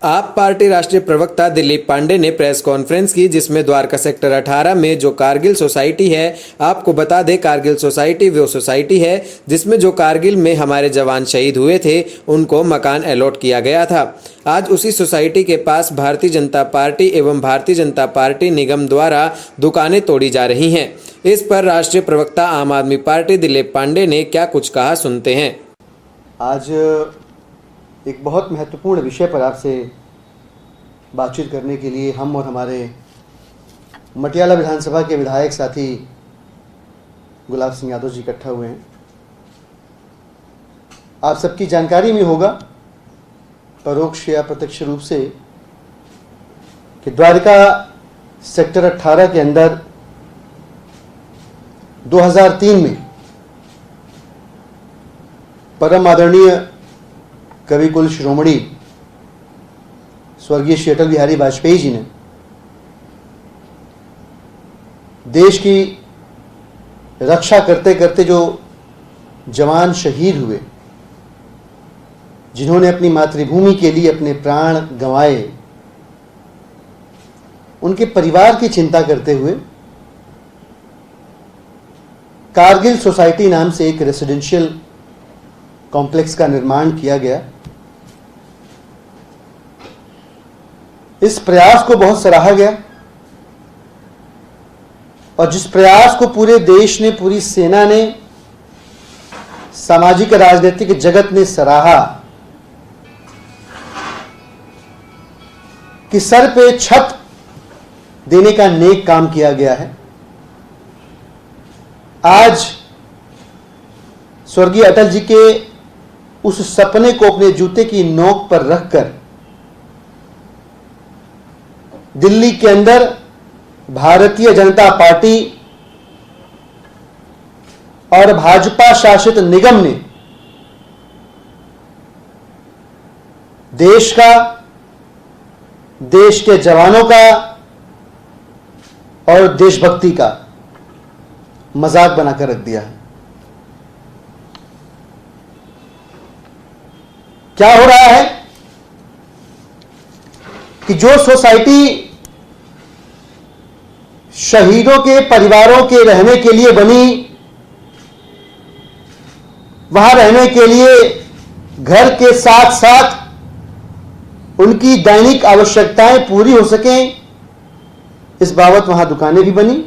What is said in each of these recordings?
आप पार्टी राष्ट्रीय प्रवक्ता दिलीप पांडे ने प्रेस कॉन्फ्रेंस की, जिसमें द्वारका सेक्टर 18 में जो कारगिल सोसाइटी है, आपको बता दें कारगिल सोसाइटी वो सोसाइटी है जिसमें जो कारगिल में हमारे जवान शहीद हुए थे उनको मकान अलॉट किया गया था। आज उसी सोसाइटी के पास भारतीय जनता पार्टी एवं भारतीय जनता पार्टी निगम द्वारा दुकानें तोड़ी जा रही हैं। इस पर राष्ट्रीय प्रवक्ता आम आदमी पार्टी दिलीप पांडे ने क्या कुछ कहा, सुनते हैं। आज एक बहुत महत्वपूर्ण विषय पर आपसे बातचीत करने के लिए हम और हमारे मटियाला विधानसभा के विधायक साथी गुलाब सिंह यादव जी इकट्ठा हुए हैं। आप सबकी जानकारी में होगा परोक्ष या प्रत्यक्ष रूप से कि द्वारका सेक्टर 18 के अंदर 2003 में परम आदरणीय कवि कुल शिरोमणि स्वर्गीय श्री अटल बिहारी वाजपेयी जी ने देश की रक्षा करते करते जो जवान शहीद हुए, जिन्होंने अपनी मातृभूमि के लिए अपने प्राण गंवाए, उनके परिवार की चिंता करते हुए कारगिल सोसाइटी नाम से एक रेसिडेंशियल कॉम्प्लेक्स का निर्माण किया गया। इस प्रयास को बहुत सराहा गया और जिस प्रयास को पूरे देश ने, पूरी सेना ने, सामाजिक राजनीतिक जगत ने सराहा कि सर पे छत देने का नेक काम किया गया है। आज स्वर्गीय अटल जी के उस सपने को अपने जूते की नोक पर रखकर दिल्ली के अंदर भारतीय जनता पार्टी और भाजपा शासित निगम ने देश का, देश के जवानों का और देशभक्ति का मजाक बनाकर रख दिया है। क्या हो रहा है कि जो सोसाइटी शहीदों के परिवारों के रहने के लिए बनी, वहां रहने के लिए घर के साथ साथ उनकी दैनिक आवश्यकताएं पूरी हो सकें, इस बाबत वहां दुकानें भी बनी।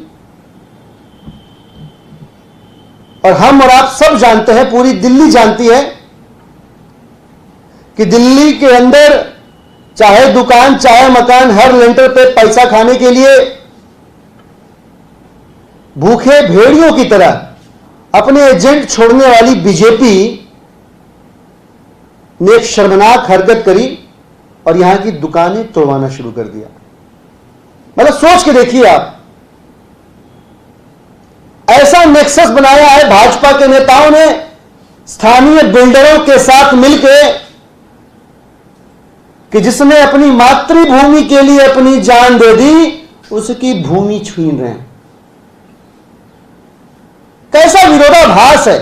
और हम और आप सब जानते हैं, पूरी दिल्ली जानती है कि दिल्ली के अंदर चाहे दुकान चाहे मकान, हर लेंटर पे पैसा खाने के लिए भूखे भेड़ियों की तरह अपने एजेंट छोड़ने वाली बीजेपी ने एक शर्मनाक हरकत करी और यहां की दुकानें तोड़वाना शुरू कर दिया। मतलब सोच के देखिए आप, ऐसा नेक्सस बनाया है भाजपा के नेताओं ने स्थानीय बिल्डरों के साथ मिलकर कि जिसने अपनी मातृभूमि के लिए अपनी जान दे दी, उसकी भूमि छीन रहे हैं। कैसा विरोधाभास है।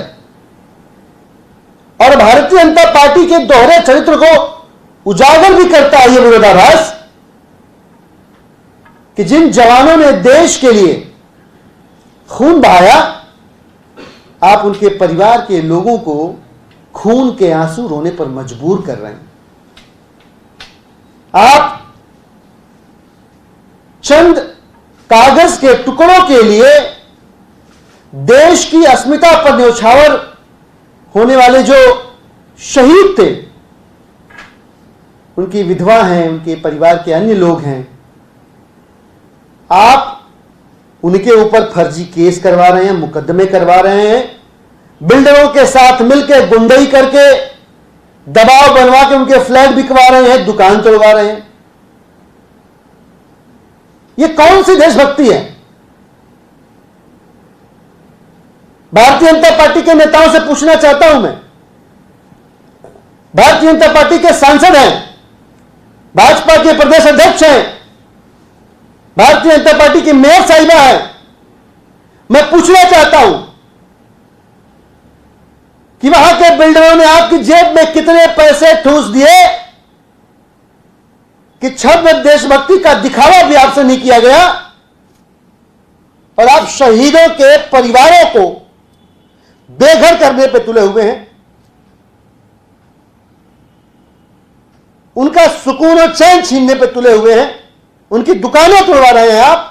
और भारतीय जनता पार्टी के दोहरे चरित्र को उजागर भी करता है यह विरोधाभास कि जिन जवानों ने देश के लिए खून बहाया, आप उनके परिवार के लोगों को खून के आंसू रोने पर मजबूर कर रहे हैं। आप चंद कागज के टुकड़ों के लिए देश की अस्मिता पर न्यौछावर होने वाले जो शहीद थे, उनकी विधवा हैं, उनके परिवार के अन्य लोग हैं, आप उनके ऊपर फर्जी केस करवा रहे हैं, मुकदमे करवा रहे हैं, बिल्डरों के साथ मिलकर गुंडई करके दबाव बनवा के उनके फ्लैट बिकवा रहे हैं, दुकान तोड़वा रहे हैं। यह कौन सी देशभक्ति है? भारतीय जनता पार्टी के नेताओं से पूछना चाहता हूं मैं। भारतीय जनता पार्टी के सांसद हैं, भाजपा के प्रदेश अध्यक्ष हैं, भारतीय जनता पार्टी की मेयर साहिबा है। मैं पूछना चाहता हूं कि वहां के बिल्डरों ने आपकी जेब में कितने पैसे ठूस दिए कि छद्म देशभक्ति का दिखावा भी आपसे नहीं किया गया और आप शहीदों के परिवारों को बेघर करने पे तुले हुए हैं। उनका सुकून और चैन छीनने पे तुले हुए हैं। उनकी दुकानें तोड़वा रहे हैं आप,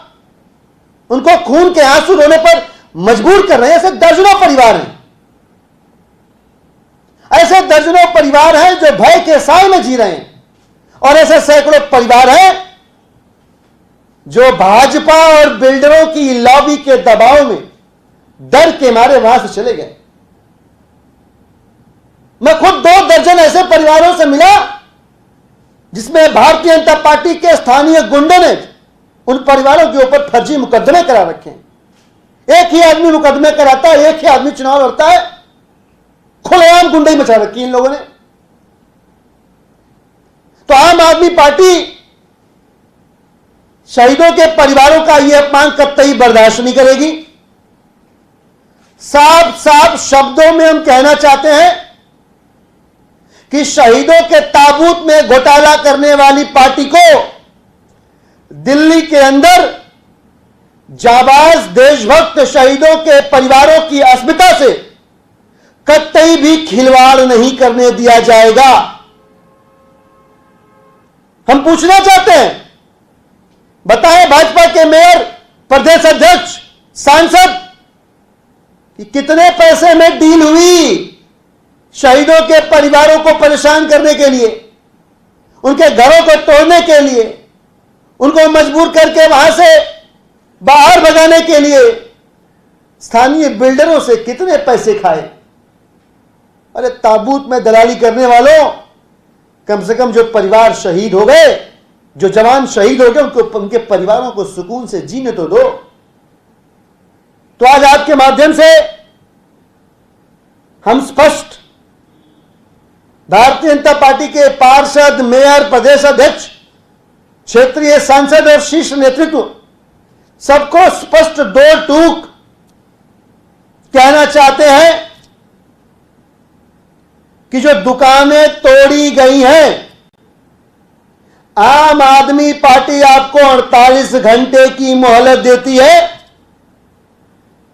उनको खून के आंसू रोने पर मजबूर कर रहे हैं। ऐसे दर्जनों परिवार हैं, ऐसे दर्जनों परिवार हैं जो भय के साए में जी रहे हैं और ऐसे सैकड़ों परिवार हैं जो भाजपा और बिल्डरों की लॉबी के दबाव में डर के मारे वहां से चले गए। मैं खुद 2 दर्जन ऐसे परिवारों से मिला जिसमें भारतीय जनता पार्टी के स्थानीय गुंडों ने उन परिवारों के ऊपर फर्जी मुकदमे करा रखे हैं। एक ही आदमी मुकदमे कराता है, एक ही आदमी चुनाव लड़ता है। खुलेआम गुंडई मचा रखी इन लोगों ने। तो आम आदमी पार्टी शहीदों के परिवारों का यह अपमान कतई बर्दाश्त नहीं करेगी। साफ साफ शब्दों में हम कहना चाहते हैं कि शहीदों के ताबूत में घोटाला करने वाली पार्टी को दिल्ली के अंदर जाबाज देशभक्त शहीदों के परिवारों की अस्मिता से कतई भी खिलवाड़ नहीं करने दिया जाएगा। हम पूछना चाहते हैं, बताएं भाजपा के मेयर, प्रदेश अध्यक्ष, सांसद कि कितने पैसे में डील हुई शहीदों के परिवारों को परेशान करने के लिए, उनके घरों को तोड़ने के लिए, उनको मजबूर करके वहां से बाहर भगाने के लिए स्थानीय बिल्डरों से कितने पैसे खाए। अरे ताबूत में दलाली करने वालों, कम से कम जो परिवार शहीद हो गए, जो जवान शहीद हो गए, उनके परिवारों को सुकून से जीने तो दो। तो आज आपके माध्यम से हम स्पष्ट भारतीय जनता पार्टी के पार्षद, मेयर, प्रदेश अध्यक्ष, क्षेत्रीय सांसद और शीर्ष नेतृत्व सबको स्पष्ट 2 टूक कहना चाहते हैं कि जो दुकानें तोड़ी गई हैं, आम आदमी पार्टी आपको 48 घंटे की मोहलत देती है।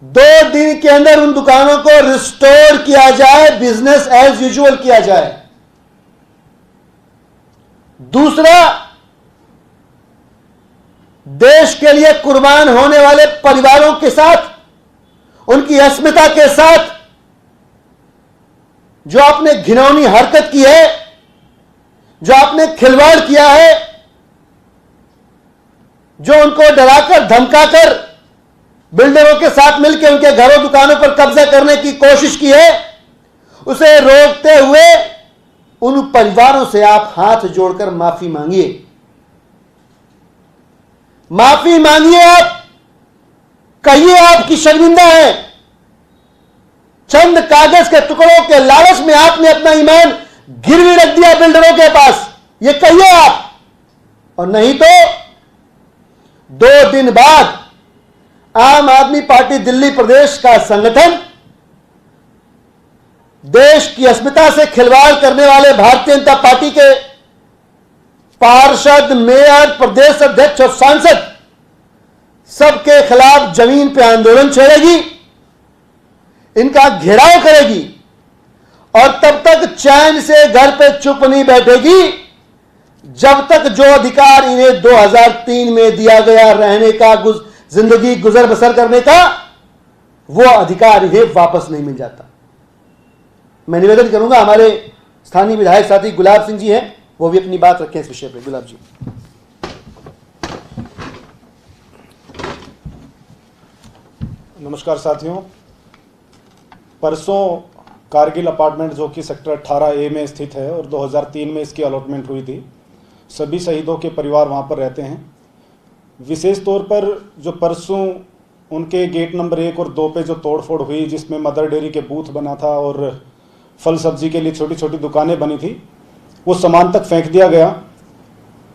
2 दिन के अंदर उन दुकानों को रिस्टोर किया जाए, बिजनेस एज यूजुअल किया जाए। दूसरा, देश के लिए कुर्बान होने वाले परिवारों के साथ, उनकी अस्मिता के साथ जो आपने घिनौनी हरकत की है, जो आपने खिलवाड़ किया है, जो उनको डराकर धमकाकर बिल्डरों के साथ मिलकर उनके घरों दुकानों पर कब्जा करने की कोशिश की है, उसे रोकते हुए उन परिवारों से आप हाथ जोड़कर माफी मांगिए। माफी मांगिए, आप कहिए आपकी शर्मिंदा है। चंद कागज के टुकड़ों के लालच में आपने अपना ईमान गिरवी रख दिया बिल्डरों के पास, यह कहिए आप। और नहीं तो 2 दिन बाद आम आदमी पार्टी दिल्ली प्रदेश का संगठन देश की अस्मिता से खिलवाड़ करने वाले भारतीय जनता पार्टी के पार्षद, मेयर, प्रदेश अध्यक्ष और सांसद सबके खिलाफ जमीन पे आंदोलन छेड़ेगी, इनका घेराव करेगी और तब तक चैन से घर पे चुप नहीं बैठेगी जब तक जो अधिकार इन्हें 2003 में दिया गया रहने का, जिंदगी गुजर बसर करने का, वो अधिकार इन्हें वापस नहीं मिल जाता। मैं निवेदन करूंगा, हमारे स्थानीय विधायक साथी गुलाब सिंह जी हैं, वो भी अपनी बात रखें इस विषय पर। गुलाब जी। नमस्कार साथियों। परसों कारगिल अपार्टमेंट जो कि सेक्टर 18A में स्थित है और 2003 में इसकी अलॉटमेंट हुई थी, सभी शहीदों के परिवार वहां पर रहते हैं। विशेष तौर पर जो परसों उनके गेट नंबर 1 और 2 पे जो तोड़फोड़ हुई, जिसमें मदर डेयरी के बूथ बना था और फल सब्जी के लिए छोटी छोटी दुकानें बनी थी, वो सामान तक फेंक दिया गया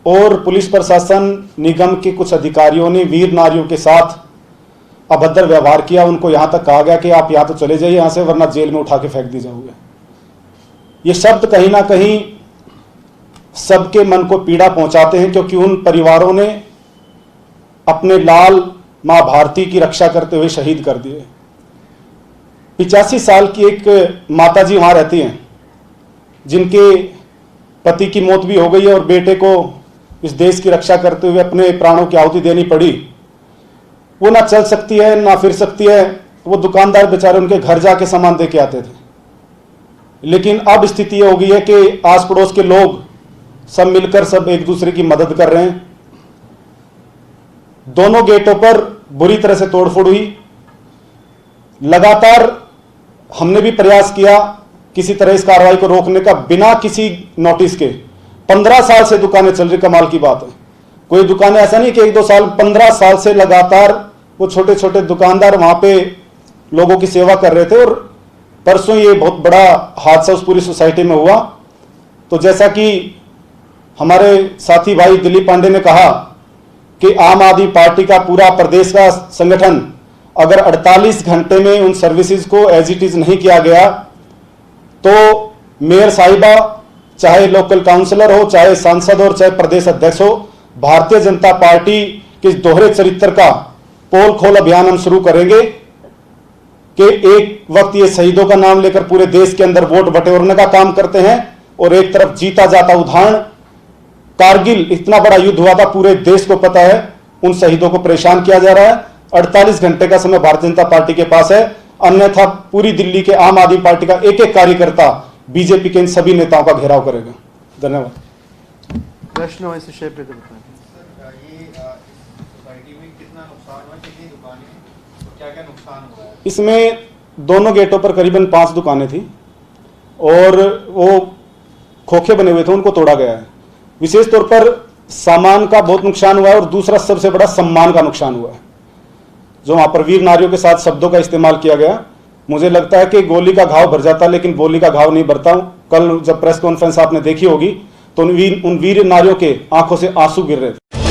और पुलिस प्रशासन, निगम के कुछ अधिकारियों ने वीर नारियों के साथ अभद्र व्यवहार किया। उनको यहाँ तक कहा गया कि आप या तो चले जाइए यहाँ से, वरना जेल में उठा के फेंक दिए जाओगे। ये शब्द कहीं ना कहीं सबके मन को पीड़ा पहुंचाते हैं, क्योंकि उन परिवारों ने अपने लाल मां भारती की रक्षा करते हुए शहीद कर दिए। 85 साल की एक माताजी वहां रहती हैं, जिनके पति की मौत भी हो गई है और बेटे को इस देश की रक्षा करते हुए अपने प्राणों की आहुति देनी पड़ी। वो ना चल सकती है ना फिर सकती है। वो दुकानदार बेचारे उनके घर जाके सामान दे के आते थे। लेकिन अब स्थिति ये हो गई है कि आस पड़ोस के लोग सब मिलकर सब एक दूसरे की मदद कर रहे हैं। दोनों गेटों पर बुरी तरह से तोड़फोड़ हुई। लगातार हमने भी प्रयास किया किसी तरह इस कार्रवाई को रोकने का, बिना किसी नोटिस के। 15 साल से दुकानें चल रही, कमाल की बात है। कोई दुकानें ऐसा नहीं कि 1-2 साल, 15 साल से लगातार वो छोटे छोटे दुकानदार वहां पे लोगों की सेवा कर रहे थे। और परसों ये बहुत बड़ा हादसा उस पूरी सोसाइटी में हुआ। तो जैसा कि हमारे साथी भाई दिलीप पांडे ने कहा कि आम आदमी पार्टी का पूरा प्रदेश का संगठन अगर 48 घंटे में उन सर्विसेज को एज इट इज नहीं किया गया, तो मेयर साहिबा, चाहे लोकल काउंसलर हो, चाहे सांसद हो, चाहे प्रदेश अध्यक्ष हो, भारतीय जनता पार्टी के दोहरे चरित्र का पोल खोल अभियान हम शुरू करेंगे कि एक वक्त ये शहीदों का नाम लेकर पूरे देश के अंदर वोट बटोरने का काम करते हैं और एक तरफ जीता जाता उदाहरण कारगिल इतना बड़ा युद्ध हुआ था, पूरे देश को पता है, उन शहीदों को परेशान किया जा रहा है। 48 घंटे का समय भारतीय जनता पार्टी के पास है, अन्यथा पूरी दिल्ली के आम आदमी पार्टी का एक एक कार्यकर्ता बीजेपी के इन सभी नेताओं का घेराव करेगा। धन्यवाद। प्रश्न हो इस विषय पे तो बताएं। इसमें दोनों गेटों पर करीबन 5 दुकानें थी और वो खोखे बने हुए थे, उनको तोड़ा गया है। विशेष तौर पर सामान का बहुत नुकसान हुआ है और दूसरा सबसे बड़ा सम्मान का नुकसान हुआ है, जो वहां पर वीर नारियों के साथ शब्दों का इस्तेमाल किया गया। मुझे लगता है कि गोली का घाव भर जाता लेकिन बोली का घाव नहीं भरता। कल जब प्रेस कॉन्फ्रेंस आपने देखी होगी तो उन वीर नारियों के आंखों से आंसू गिर रहे थे।